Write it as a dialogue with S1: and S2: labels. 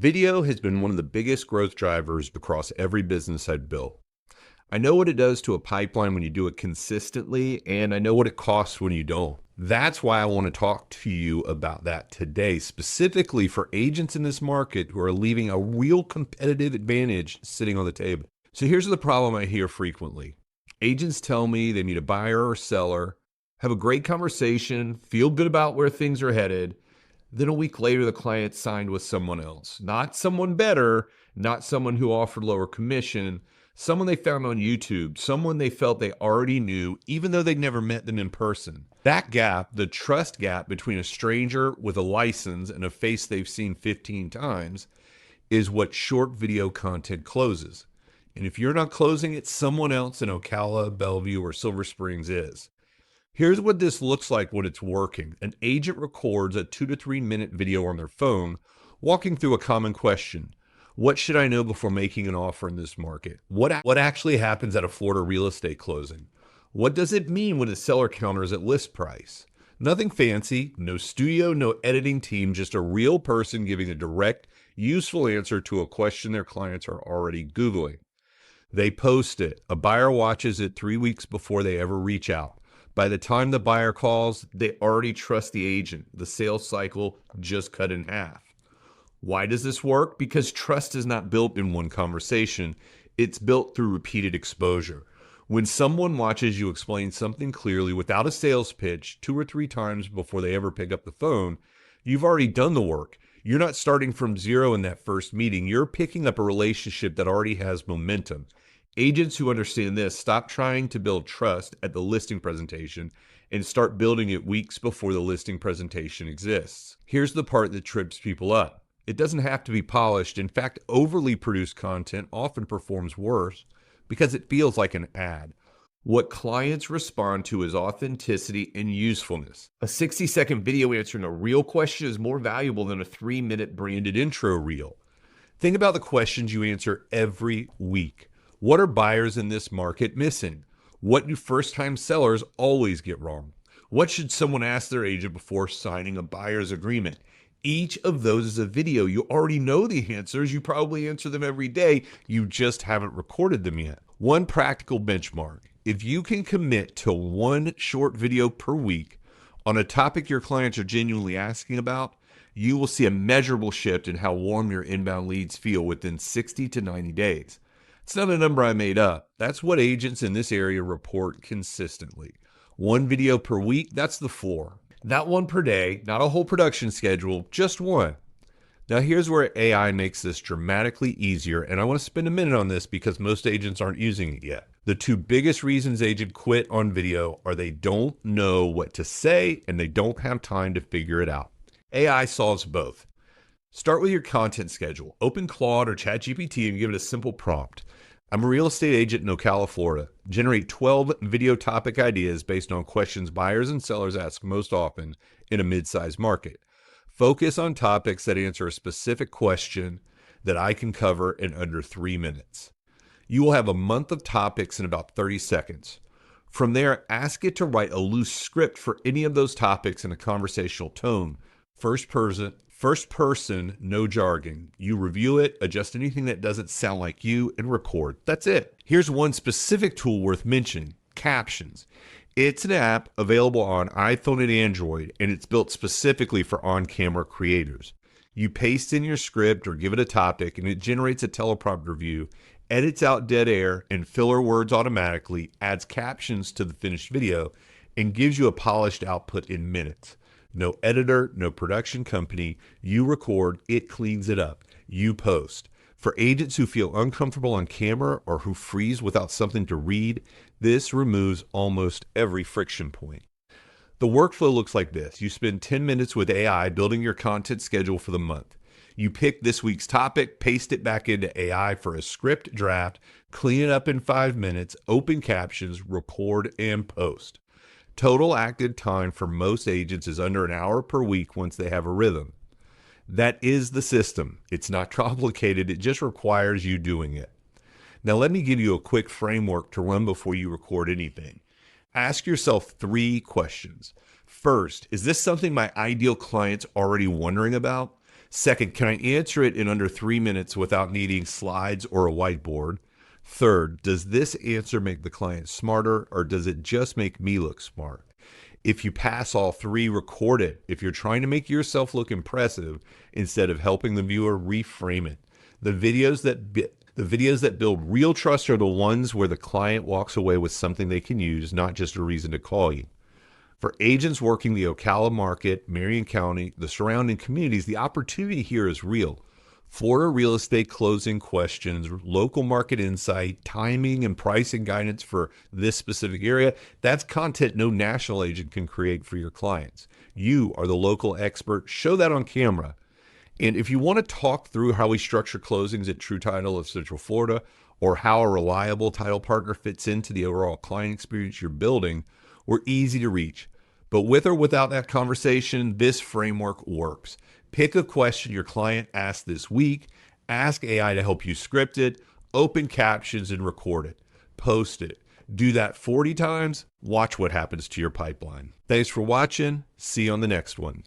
S1: Video has been one of the biggest growth drivers across every business I've built. I know what it does to a pipeline when you do it consistently, and I know what it costs when you don't. That's why I want to talk to you about that today, specifically for agents in this market who are leaving a real competitive advantage sitting on the table. So here's the problem I hear frequently. Agents tell me they meet a buyer or seller, have a great conversation, feel good about where things are headed. Then a week later, the client signed with someone else. Not someone better, not someone who offered lower commission, someone they found on YouTube, someone they felt they already knew, even though they'd never met them in person. That gap, the trust gap between a stranger with a license and a face they've seen 15 times, is what short video content closes. And if you're not closing it, someone else in Ocala, Belleview, or Silver Springs is. Here's what this looks like when it's working. An agent records a 2 to 3 minute video on their phone, walking through a common question. What should I know before making an offer in this market? What actually happens at a Florida real estate closing? What does it mean when a seller counters at list price? Nothing fancy, no studio, no editing team, just a real person giving a direct, useful answer to a question their clients are already Googling. They post it. A buyer watches it 3 weeks before they ever reach out. By the time the buyer calls, they already trust the agent. The sales cycle just cut in half. Why does this work? Because trust is not built in one conversation. It's built through repeated exposure. When someone watches you explain something clearly without a sales pitch 2 or 3 times before they ever pick up the phone, you've already done the work. You're not starting from zero in that first meeting. You're picking up a relationship that already has momentum. Agents who understand this stop trying to build trust at the listing presentation and start building it weeks before the listing presentation exists. Here's the part that trips people up. It doesn't have to be polished. In fact, overly produced content often performs worse because it feels like an ad. What clients respond to is authenticity and usefulness. A 60-second video answering a real question is more valuable than a 3-minute branded intro reel. Think about the questions you answer every week. What are buyers in this market missing? What do first-time sellers always get wrong? What should someone ask their agent before signing a buyer's agreement? Each of those is a video. You already know the answers. You probably answer them every day. You just haven't recorded them yet. One practical benchmark. If you can commit to one short video per week on a topic your clients are genuinely asking about, you will see a measurable shift in how warm your inbound leads feel within 60 to 90 days. It's not a number I made up. That's what agents in this area report consistently. One video per week, that's the floor. Not one per day, not a whole production schedule, just one. Now here's where AI makes this dramatically easier, and I want to spend a minute on this because most agents aren't using it yet. The 2 biggest reasons agents quit on video are they don't know what to say and they don't have time to figure it out. AI solves both. Start with your content schedule. Open Claude or ChatGPT and give it a simple prompt. I'm a real estate agent in Ocala, Florida. Generate 12 video topic ideas based on questions buyers and sellers ask most often in a mid-sized market. Focus on topics that answer a specific question that I can cover in under 3 minutes. You will have a month of topics in about 30 seconds. From there, ask it to write a loose script for any of those topics in a conversational tone. First person, no jargon. You review it, adjust anything that doesn't sound like you, and record. That's it. Here's one specific tool worth mentioning, Captions. It's an app available on iPhone and Android, and it's built specifically for on-camera creators. You paste in your script or give it a topic, and it generates a teleprompter view, edits out dead air and filler words automatically, adds captions to the finished video, and gives you a polished output in minutes. No editor, no production company. You record, it cleans it up. You post. For agents who feel uncomfortable on camera or who freeze without something to read, this removes almost every friction point. The workflow looks like this. You spend 10 minutes with AI building your content schedule for the month. You pick this week's topic, paste it back into AI for a script draft, clean it up in 5 minutes, open captions, record, and post. Total active time for most agents is under an hour per week once they have a rhythm. That is the system. It's not complicated. It just requires you doing it. Now let me give you a quick framework to run before you record anything. Ask yourself 3 questions. First, is this something my ideal client's already wondering about? Second, can I answer it in under 3 minutes without needing slides or a whiteboard? Third, does this answer make the client smarter or does it just make me look smart? If you pass all three, record it. If you're trying to make yourself look impressive instead of helping the viewer, reframe it. The videos that build real trust are the ones where the client walks away with something they can use, not just a reason to call you. For agents working the Ocala market, Marion County, the surrounding communities, the opportunity here is real. Florida real estate closing questions, local market insight, timing and pricing guidance for this specific area. That's content no national agent can create for your clients. You are the local expert. Show that on camera. And if you want to talk through how we structure closings at True Title of Central Florida or how a reliable title partner fits into the overall client experience you're building, we're easy to reach. But with or without that conversation, this framework works. Pick a question your client asked this week, ask AI to help you script it, open captions and record it, post it. Do that 40 times, watch what happens to your pipeline. Thanks for watching. See you on the next one.